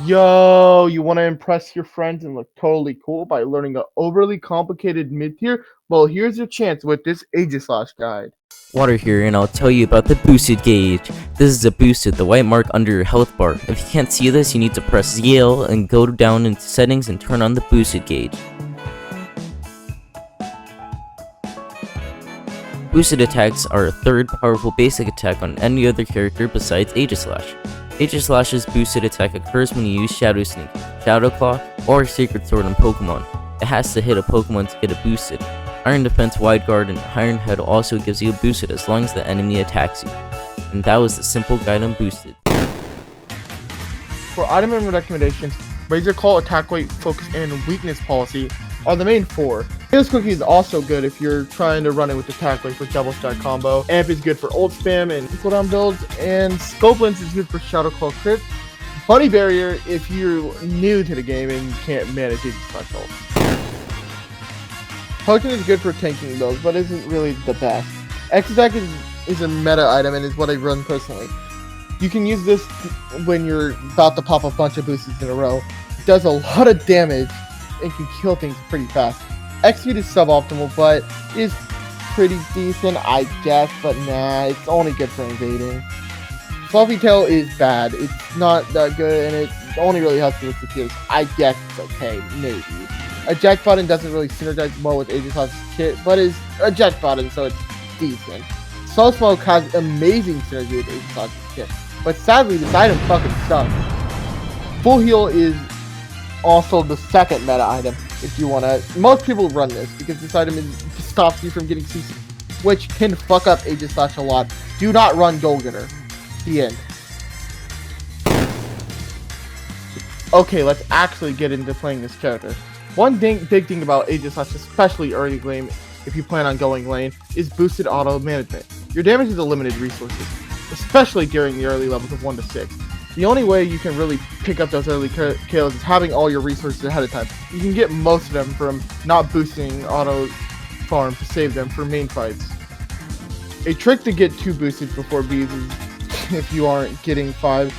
Yo, you want to impress your friends and look totally cool by learning an overly complicated mid-tier? Well, here's your chance with this Aegislash guide. Water here, and I'll tell you about the boosted gauge. This is a boosted, the white mark under your health bar. If you can't see this, you need to press ZL and go down into settings and turn on the boosted gauge. Boosted attacks are a third powerful basic attack on any other character besides Aegislash. Aegislash's boosted attack occurs when you use Shadow Sneak, Shadow Claw, or Sacred Sword on Pokemon. It has to hit a Pokemon to get it boosted. Iron Defense, Wide Guard, and Iron Head also gives you a boosted as long as the enemy attacks you. And that was the simple guide on boosted. For item and recommendations, Razor Claw, Attack Weight, Focus, and Weakness Policy are the main four. Heal's Cookie is also good if you're trying to run it with Attack Weight for double stack combo. Amp is good for ult spam and cooldown builds, and Scope Lens is good for Shadow Claw crit. Bunny Barrier if you're new to the game and you can't manage Aegislash ult. Potion is good for tanking builds, but isn't really the best. X-Attack is a meta item and is what I run personally. You can use this when you're about to pop a bunch of boosters in a row. It does a lot of damage and can kill things pretty fast. X-Speed is suboptimal, but is pretty decent, I guess, but nah, it's only good for invading. Fluffy Tail is bad. It's not that good, and it only really helps you with the kills. I guess it's okay, maybe. Eject Button doesn't really synergize well with Aegislash's kit, but is Eject Button, so it's decent. Soul Smoke has amazing synergy with Aegislash's kit, but sadly, this item fucking sucks. Full Heal is also the second meta item if you want to. Most people run this because this item stops you from getting CC, which can fuck up Aegislash a lot. Do not run Goal Getter. The end. Okay, let's actually get into playing this character. One big thing about Aegislash, especially early game, if you plan on going lane, is boosted auto management. Your damage is a limited resources, especially during the early levels of 1 to 6. The only way you can really pick up those early kills is having all your resources ahead of time. You can get most of them from not boosting auto farm to save them for main fights. A trick to get 2 boosted before bees is, if you aren't getting 5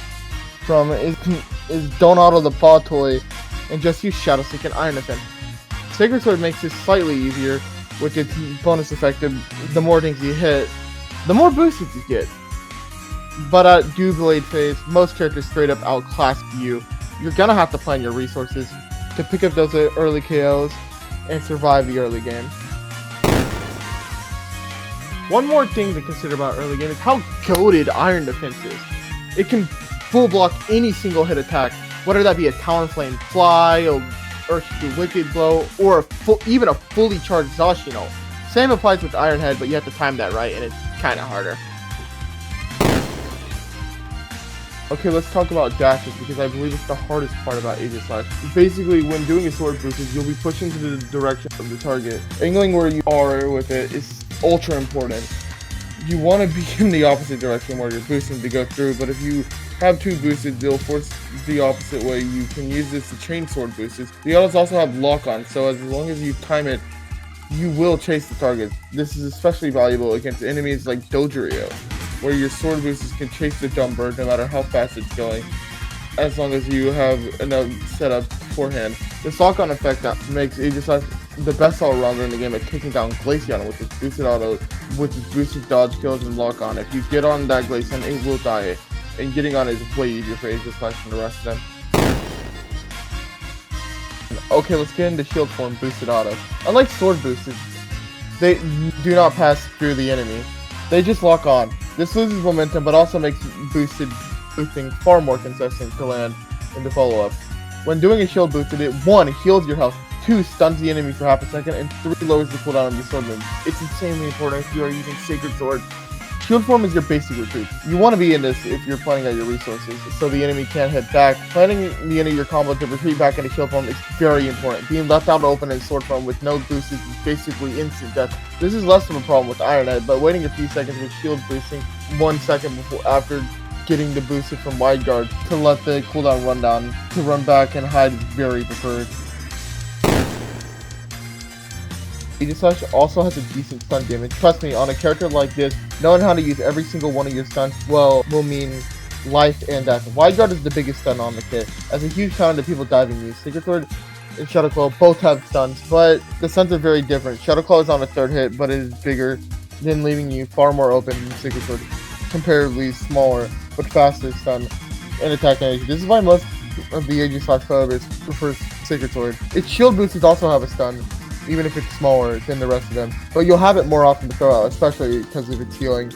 from it, is don't auto the paw toy and just use Shadow Sneak and Iron Defense. Sacred Sword makes this slightly easier with its bonus effect. The more things you hit, the more boosted you get. But at Dew Blade phase, most characters straight up outclass you. You're gonna have to plan your resources to pick up those early KOs and survive the early game. One more thing to consider about early game is how goated Iron Defense is. It can full block any single hit attack, whether that be a Talonflame Fly, or Earth's Wicked Blow, or even a fully charged Zacian. Same applies with Iron Head, but you have to time that right, and it's kind of harder. Okay, let's talk about dashes, because I believe it's the hardest part about Aegislash. Basically, when doing a sword boost, you'll be pushing to the direction of the target. Angling where you are with it is ultra important. You want to be in the opposite direction where you're boosting to go through, but if you have 2 boosted, they'll force the opposite way. You can use this to chain sword boosters. The others also have lock on, so as long as you time it, you will chase the target. This is especially valuable against enemies like Dodrio, where your sword boosters can chase the dumb bird no matter how fast it's going, as long as you have enough set up beforehand. This lock-on effect that makes Aegislash the best all-rounder in the game at taking down Glaceon with its boosted auto, with its boosted dodge kills and lock-on. If you get on that Glaceon, it will die, and getting on it is way easier for Aegislash than the rest of them. Okay, let's get into shield form boosted auto. Unlike sword boosters, they do not pass through the enemy. They just lock on. This loses momentum, but also makes boosting far more consistent to land in the follow-up. When doing a shield boosted, it 1. Heals your health, 2. Stuns the enemy for half a second, and 3. Lowers the cooldown of your sword move. It's insanely important if you are using Sacred Sword. Shield form is your basic retreat. You want to be in this if you're planning out your resources, so the enemy can't hit back. Planning the end of your combo to retreat back into shield form is very important. Being left out open in sword form with no boosters is basically instant death. This is less of a problem with Iron Head, but waiting a few seconds with shield boosting 1 second after getting the boosted from Wide Guard to let the cooldown run down, to run back and hide is very preferred. Aegislash also has a decent stun damage. Trust me, on a character like this, knowing how to use every single one of your stuns will mean life and death. Wide Guard is the biggest stun on the kit. As a huge counter to people diving use. Secret Sword and Shadow Claw both have stuns, but the stuns are very different. Shadow Claw is on a third hit, but it is bigger, then leaving you far more open than Secret Sword, comparatively smaller but faster stun and attack energy. This is why most of the Aegislash players prefers Secret Sword. Its shield boosters also have a stun, even if it's smaller than the rest of them, but you'll have it more often to throw out, especially because of its healing.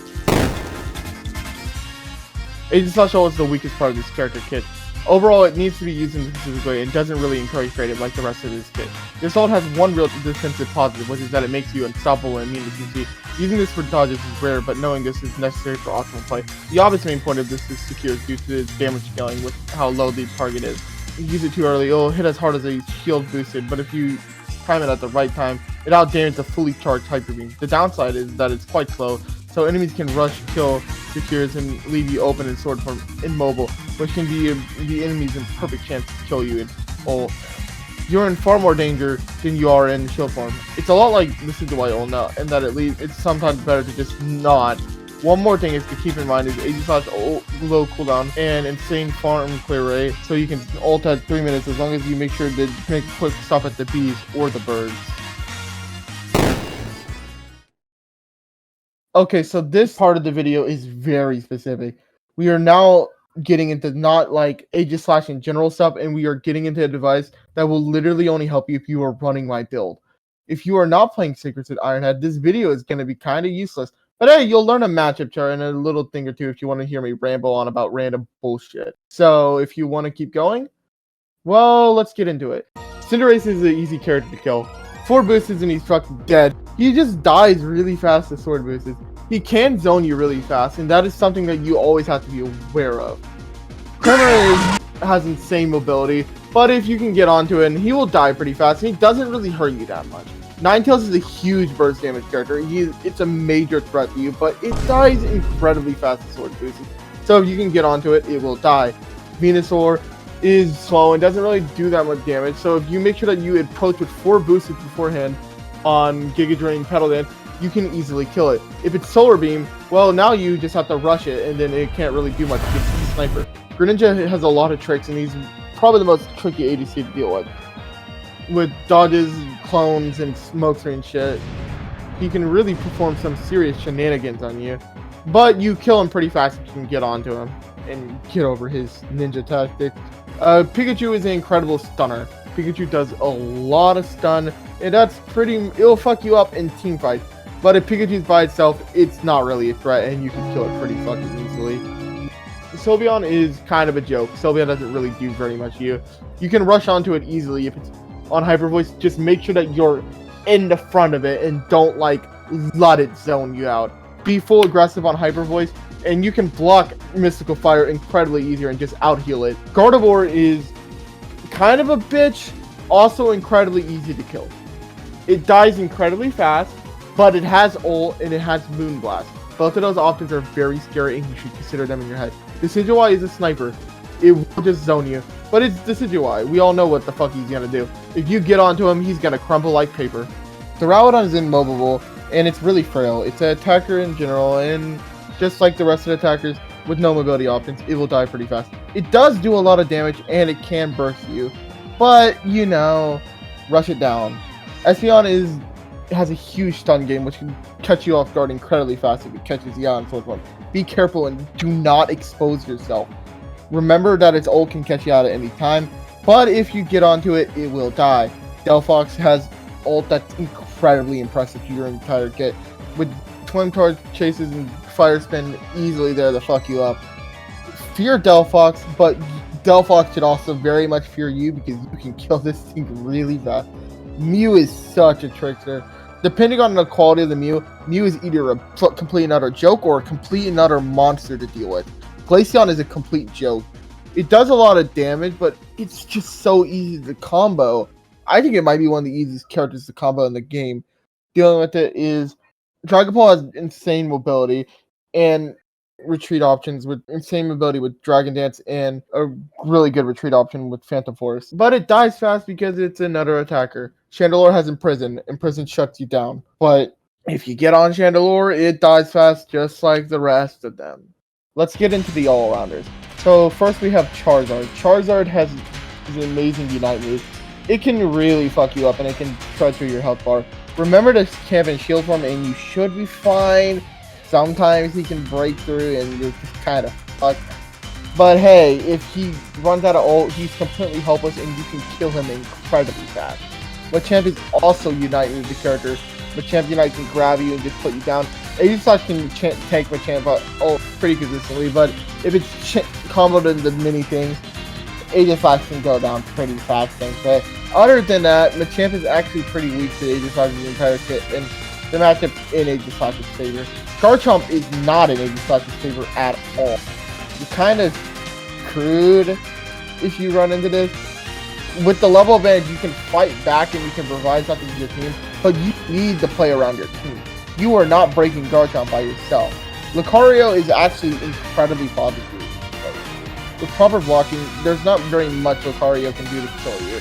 Aegislash Ult is the weakest part of this character kit. Overall, it needs to be used in a specific way and doesn't really encourage creative like the rest of this kit. This ult has one real defensive positive, which is that it makes you unstoppable and immune to CC. Using this for dodges is rare, but knowing this is necessary for optimal play. The obvious main point of this is secure due to its damage scaling with how low the target is. If you use it too early, it'll hit as hard as a shield boosted, but if you time it at the right time, it outdamages a fully charged Hyper Beam. The downside is that it's quite slow, so enemies can rush, kill, secures, and leave you open in sword form immobile, which can be the enemy's perfect chance to kill you in ult. You're in far more danger than you are in shield form. It's a lot like the Decidueye ult now, and that it's sometimes better to just not. One more thing is to keep in mind is Aegislash ult low cooldown and insane farm clear rate, so you can ult at 3 minutes as long as you make sure to make a quick stop at the bees or the birds. Okay, so this part of the video is very specific. We are now getting into not like Aegislash in general stuff, and we are getting into a device that will literally only help you if you are running my build. If you are not playing Secrets with Ironhead, this video is going to be kind of useless. But hey, you'll learn a matchup chart and a little thing or two if you want to hear me ramble on about random bullshit. So if you want to keep going, well, let's get into it. Cinderace is an easy character to kill. 4 boosters and he's fucking dead. He just dies really fast to sword boosters. He can zone you really fast, and that is something that you always have to be aware of. Kramer has insane mobility, but if you can get onto it, he will die pretty fast, and he doesn't really hurt you that much. Ninetales is a huge burst damage character. It's a major threat to you, but it dies incredibly fast to sword boosters. So if you can get onto it, it will die. Venusaur is slow and doesn't really do that much damage, so if you make sure that you approach with 4 boosters beforehand on Giga Drain Petal Dance, you can easily kill it. If it's Solar Beam, well, now you just have to rush it, and then it can't really do much against the Sniper. Greninja has a lot of tricks, and he's probably the most tricky ADC to deal with dodges, clones, and smoke screen shit. He can really perform some serious shenanigans on you, but you kill him pretty fast if you can get onto him and get over his ninja tactics. Pikachu is an incredible stunner. Pikachu does a lot of stun, and it'll fuck you up in team fights. But if Pikachu's by itself, it's not really a threat, and you can kill it pretty fucking easily. Sylveon is kind of a joke. Sylveon doesn't really do very much to you. You can rush onto it easily if it's on Hyper Voice. Just make sure that you're in the front of it and don't let it zone you out. Be full aggressive on Hyper Voice, and you can block Mystical Fire incredibly easier and just out heal it. Gardevoir is kind of a bitch, also incredibly easy to kill. It dies incredibly fast, but it has ult and it has Moonblast. Both of those options are very scary, and you should consider them in your head. Decidueye is a sniper. It will just zone you, but it's Decidueye. We all know what the fuck he's gonna do. If you get onto him, he's gonna crumble like paper. Duraludon is immobile, and it's really frail. It's an attacker in general, and just like the rest of the attackers with no mobility options, it will die pretty fast. It does do a lot of damage, and it can burst you, but rush it down. Espeon has a huge stun game, which can catch you off guard incredibly fast if it catches you out in sword form. Be careful and do not expose yourself. Remember that its ult can catch you out at any time, but if you get onto it, it will die. Delphox has ult that's incredibly impressive to your entire kit, with Twin Torch chases and Fire Spin easily there to fuck you up. Fear Delphox, but Delphox should also very much fear you because you can kill this thing really fast. Mew is such a trickster. Depending on the quality of the Mew is either a complete and utter joke or a complete and utter monster to deal with. Glaceon is a complete joke. It does a lot of damage, but it's just so easy to combo. I think it might be one of the easiest characters to combo in the game. Dealing with it is Dragapult has insane mobility and retreat options with insane mobility with Dragon Dance and a really good retreat option with Phantom Force. But it dies fast because it's another attacker. Chandelure has Imprison. Imprison shuts you down. But if you get on Chandelure, it dies fast just like the rest of them. let's get into the all-arounders. So first we have Charizard. Charizard has an amazing Unite move. It can really fuck you up and it can shred through your health bar. Remember to camp in shield form and you should be fine. Sometimes he can break through and you're just kind of fucked. But hey, if he runs out of ult, he's completely helpless and you can kill him incredibly fast. Machamp is also Unite with the character. Machamp Unite can grab you and just put you down. Aegislash can tank Machamp pretty consistently, but if it's comboed into many things, Aegislash can go down pretty fast, thanks. But other than that, Machamp is actually pretty weak to Aegislash's entire kit, and the matchup in Aegislash's favor. Garchomp is not in Aegislash's favor at all. You're kind of screwed if you run into this. With the level advantage, you can fight back and you can provide something to your team, but you need to play around your team. You are not breaking Garchomp by yourself. Lucario is actually incredibly positive. With proper blocking, there's not very much Lucario can do to kill you.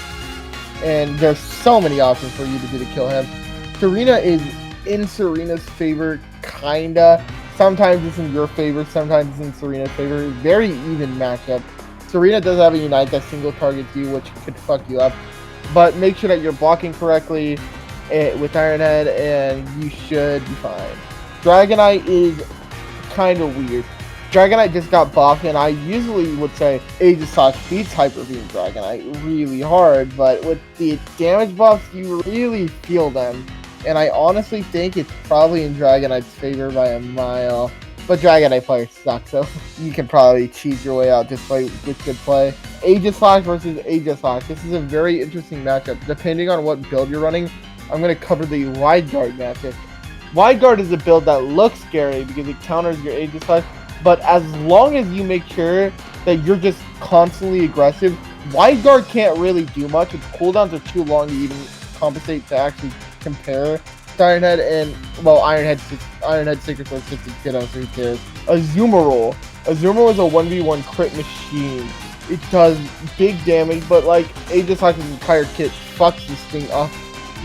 And there's so many options for you to do to kill him. Serena is in Serena's favor, kinda. Sometimes it's in your favor, sometimes it's in Serena's favor. Very even matchup. Serena does have a Unite that single targets you, which could fuck you up. But make sure that you're blocking correctly with Iron Head, and you should be fine. Dragonite is kind of weird. Dragonite just got buffed, and I usually would say Aegislash beats Hyper Beam Dragonite really hard, but with the damage buffs, you really feel them. And I honestly think it's probably in Dragonite's favor by a mile. But Dragonite players suck, so you can probably cheese your way out just with good play. Aegislash versus Aegislash. This is a very interesting matchup. Depending on what build you're running, I'm going to cover the Wide Guard matchup. Wide Guard is a build that looks scary because it counters your Aegislash, but as long as you make sure that you're just constantly aggressive, Wide Guard can't really do much. Its cooldowns are too long to even compensate to actually compare to Iron Head, and well, Iron Head Sacred Sword sits in Kiddo, so who cares? Azumarill. Azumarill is a 1v1 crit machine. It does big damage, but like Aegislash's entire kit fucks this thing up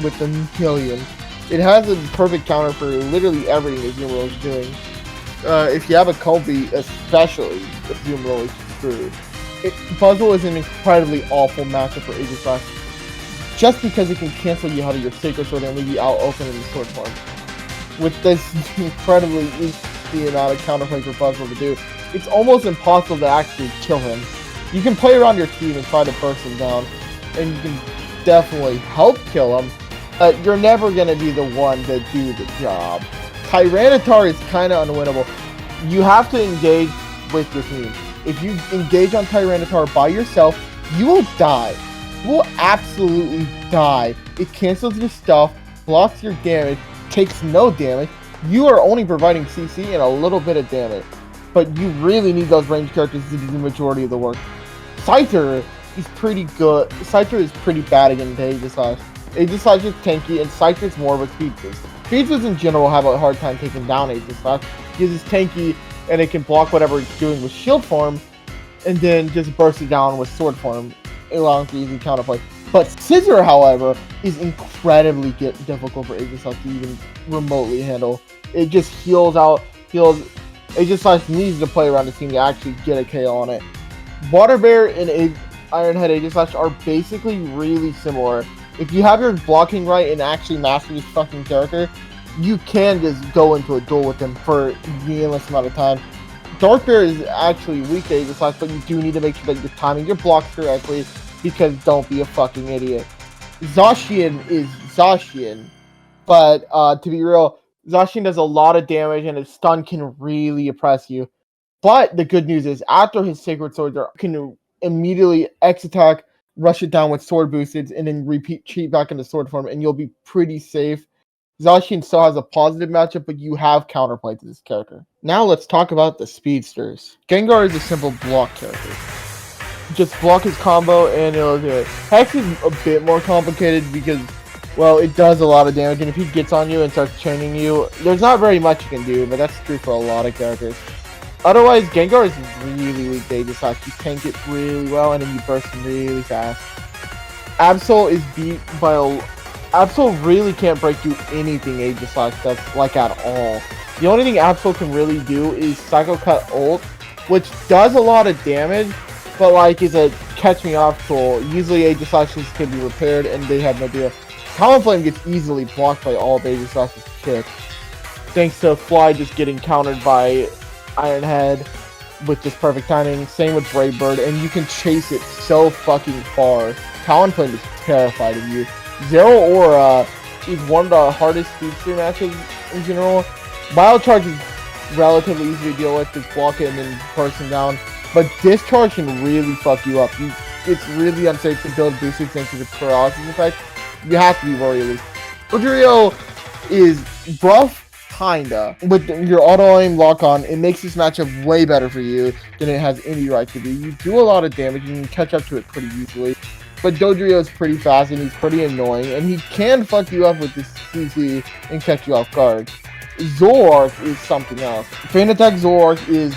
with a million. It has a perfect counter for literally everything Azumarill is doing. If you have a Kobe, especially, Azumarill is screwed. Buzzle is an incredibly awful matchup for Aegislash, just because it can cancel you out of your Sacred Sword and leave you out open in the sword form. With this incredibly easy amount of counterplay for Buzzle to do, it's almost impossible to actually kill him. You can play around your team and try to burst him down, and you can definitely help kill him, but you're never going to be the one to do the job. Tyranitar is kind of unwinnable. You have to engage with your team. If you engage on Tyranitar by yourself, you will die. You will absolutely die. It cancels your stuff, blocks your damage, takes no damage. You are only providing CC and a little bit of damage. But you really need those ranged characters to do the majority of the work. Scyther is pretty good. Scyther is pretty bad against Aegislash. Aegislash is tanky, and Scyther is more of a speed boost. Speed boosts in general have a hard time taking down Aegislash because it's tanky and it can block whatever it's doing with shield form and then just burst it down with sword form, allowing for easy counterplay. But Scissor, however, is incredibly difficult for Aegislash to even remotely handle. It just heals. Aegislash needs to play around the team to actually get a KO on it. Water Bear and Iron Head Aegislash are basically really similar. If you have your blocking right and actually master this fucking character, you can just go into a duel with them for the endless amount of time. Dark Bear is actually weak to Aegislash, but you do need to make sure that you're timing your blocks correctly, because don't be a fucking idiot. Zacian is Zacian, but to be real, Zacian does a lot of damage and his stun can really oppress you. But the good news is, after his Sacred Sword, you can immediately X attack, rush it down with sword boosted, and then retreat back into sword form, and you'll be pretty safe. Zacian still has a positive matchup, but you have counterplay to this character. Now let's talk about the speedsters. Gengar is a simple block character. Just block his combo and it'll do it. Hex is a bit more complicated because, well, it does a lot of damage, and if he gets on you and starts chaining you, there's not very much you can do, but that's true for a lot of characters. Otherwise, Gengar is really weak to Aegislash. You tank it really well, and then you burst him really fast. Absol is beat by Absol really can't break through anything Aegislash does, like, at all. The only thing Absol can really do is Psycho Cut ult, which does a lot of damage, but like is a catch me off tool. Usually Aegislashes can be repaired and they have no deal. Talonflame gets easily blocked by all of Aegislash's kicks, thanks to Fly just getting countered by Iron Head with just perfect timing. Same with Brave Bird, and you can chase it so fucking far. Talonflame is terrified of you. Zero Aura is one of the hardest speedster matches in general. Biocharge is relatively easy to deal with, just block it and then burst him down. But Discharge can really fuck you up. It's really unsafe to build boosted thanks to the paralysis effect. You have to be worried. Dodrio is rough, kinda. With your auto-aim lock-on, it makes this matchup way better for you than it has any right to be. You do a lot of damage and you can catch up to it pretty easily. But Dodrio is pretty fast and he's pretty annoying, and he can fuck you up with this CC and catch you off guard. Zoroark is something else. Feint Attack Zoroark is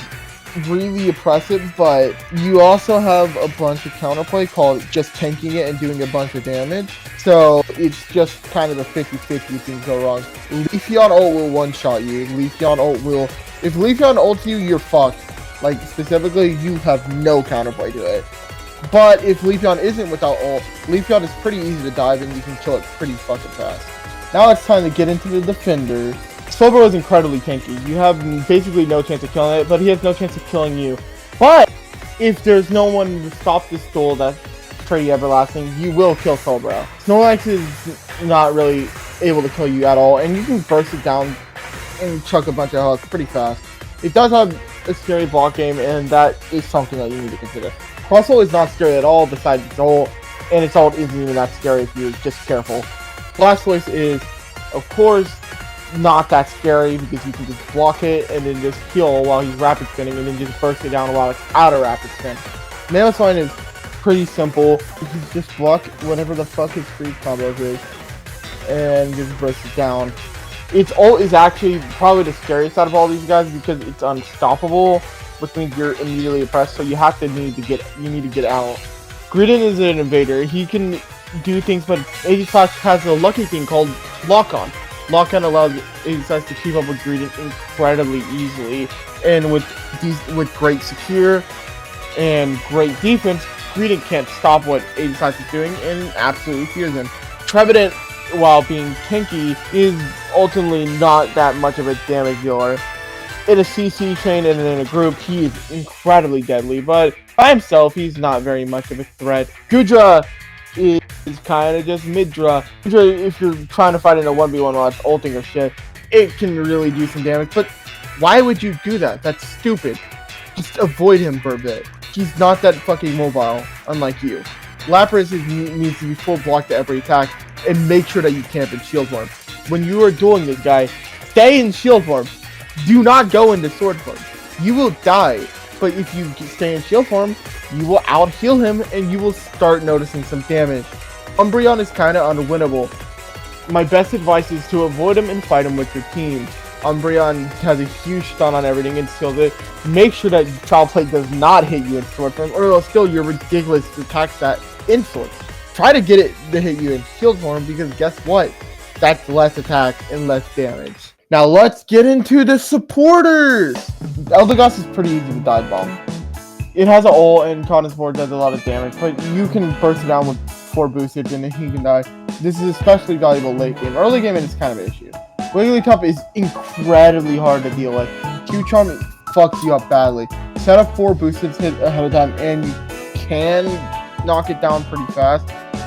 really oppressive, but you also have a bunch of counterplay called just tanking it and doing a bunch of damage. So it's just kind of a 50-50 things go wrong. Leafeon ult will one-shot you. Leafeon ult will... If Leafeon ults you, you're fucked. Like, specifically, you have no counterplay to it. But if Leafeon isn't without ult, Leafeon is pretty easy to dive and you can kill it pretty fucking fast. Now it's time to get into the defender. Slowbro is incredibly tanky. You have basically no chance of killing it, but he has no chance of killing you. But if there's no one to stop this duel that's pretty everlasting, you will kill Slowbro. Snorlax is not really able to kill you at all, and you can burst it down and chuck a bunch of health pretty fast. It does have a scary block game, and that is something that you need to consider. Crustle is not scary at all besides its ult, and its ult isn't even that scary if you're just careful. Blastoise is, of course, not that scary because you can just block it and then just heal while he's rapid spinning and then just burst it down while it's out of rapid spin. Mamoswine is pretty simple. You can just block whatever the fuck his freeze combos is and just burst it down. Its ult is actually probably the scariest out of all these guys because it's unstoppable, which means you're immediately oppressed, so you need to get out. Greedent is an invader. He can do things, but Aegislash has a lucky thing called Lock-On. Lock-On allows Aegislash to keep up with Greedent incredibly easily, and with great secure and great defense, Greedent can't stop what Aegislash is doing and absolutely fears him. Trevenant, while being tanky, is ultimately not that much of a damage dealer. In a CC chain and in a group, he is incredibly deadly, but by himself, he's not very much of a threat. Goodra is kind of just mid-draw. If you're trying to fight in a 1v1 while it's ulting or shit, it can really do some damage, but why would you do that? That's stupid. Just avoid him for a bit. He's not that fucking mobile, unlike you. Lapras needs to be full block to every attack, and make sure that you camp in shield form. When you are dueling this guy, stay in shield form. Do not go into sword form. You will die, but if you stay in shield form, you will out-heal him and you will start noticing some damage. Umbreon is kind of unwinnable. My best advice is to avoid him and fight him with your team. Umbreon has a huge stun on everything and steals it. Make sure that Child Play does not hit you in sword form, or it'll steal your ridiculous attack stat in sword. Try to get it to hit you in shield form because guess what? That's less attack and less damage. Now let's get into the supporters! Eldegoss is pretty easy to dive bomb. It has an ult and Condensboard does a lot of damage, but you can burst it down with 4 boosted and he can die. This is especially valuable late game. Early game it is kind of an issue. Wigglytuff is incredibly hard to deal with. Q-Charm fucks you up badly. Set up 4 boosted hits ahead of time and you can knock it down pretty fast,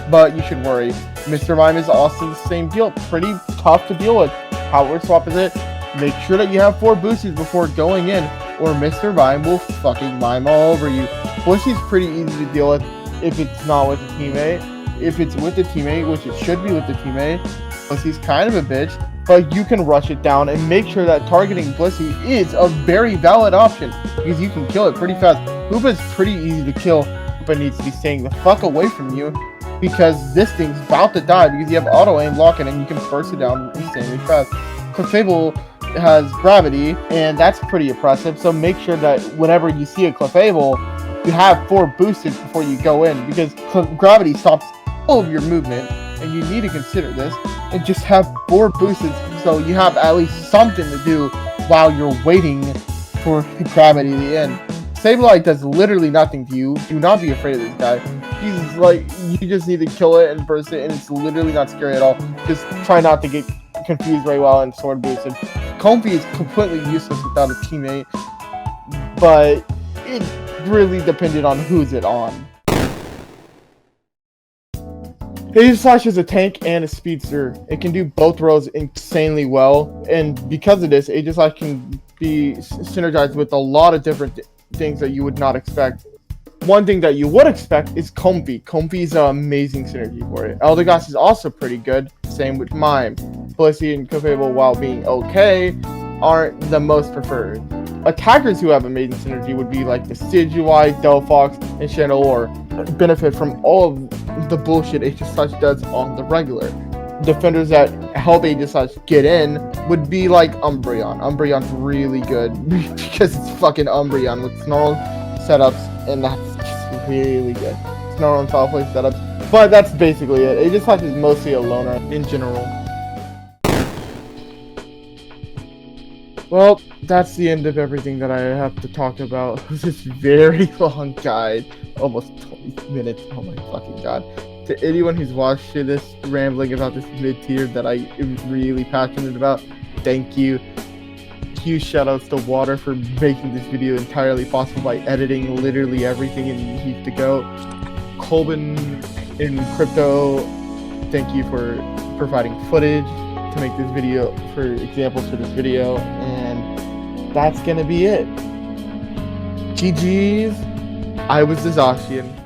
but you should worry. Mr. Mime is also the same deal. Pretty tough to deal with. Power swap is it. Make sure that you have 4 boosters before going in, or Mr. Mime will fucking mime all over you. Bushy's pretty easy to deal with if it's not with a teammate. If it's with a teammate, which it should be with the teammate, Bushy's kind of a bitch, but you can rush it down and make sure that targeting Blissey is a very valid option because you can kill it pretty fast. Hoopa's pretty easy to kill, but needs to be staying the fuck away from you because this thing's about to die because you have auto aim lock-in and you can burst it down insanely fast. Clefable has gravity and that's pretty oppressive, so make sure that whenever you see a Clefable, you have 4 boosted before you go in because gravity stops all of your movement and you need to consider this and just have 4 boosted so you have at least something to do while you're waiting for gravity to end. Sableye does literally nothing to you. Do not be afraid of this guy. He's like, you just need to kill it and burst it, and it's literally not scary at all. Just try not to get confused very well and sword boosted. Comfy is completely useless without a teammate, but it really depended on who's it on. Aegislash is a tank and a speedster. It can do both roles insanely well, and because of this, Aegislash can be synergized with a lot of different things that you would not expect. One thing that you would expect is Comfy. Comfy is an amazing synergy for it. Eldegoss is also pretty good, same with Mime. Felicity and Clefable, while being okay, aren't the most preferred. Attackers who have amazing synergy would be like the Decidueye, Delphox, and Chandelure. Benefit from all of the bullshit Aegislash does on the regular. Defenders that help Aegislash get in would be like Umbreon. Umbreon's really good because it's fucking Umbreon with Snarl setups, and that's just really good. Snarl and Foul Play setups, but that's basically it. Aegislash is mostly a loner in general. Well, that's the end of everything that I have to talk about. This very long guide, almost 20 minutes. Oh my fucking god. To anyone who's watched this rambling about this mid-tier that I am really passionate about, thank you. Huge shoutouts to Water for making this video entirely possible by editing literally everything in Heath to Go. Colbin in Crypto, thank you for providing footage to make this video, for examples for this video, and that's gonna be it. GG's. I was the Zacian.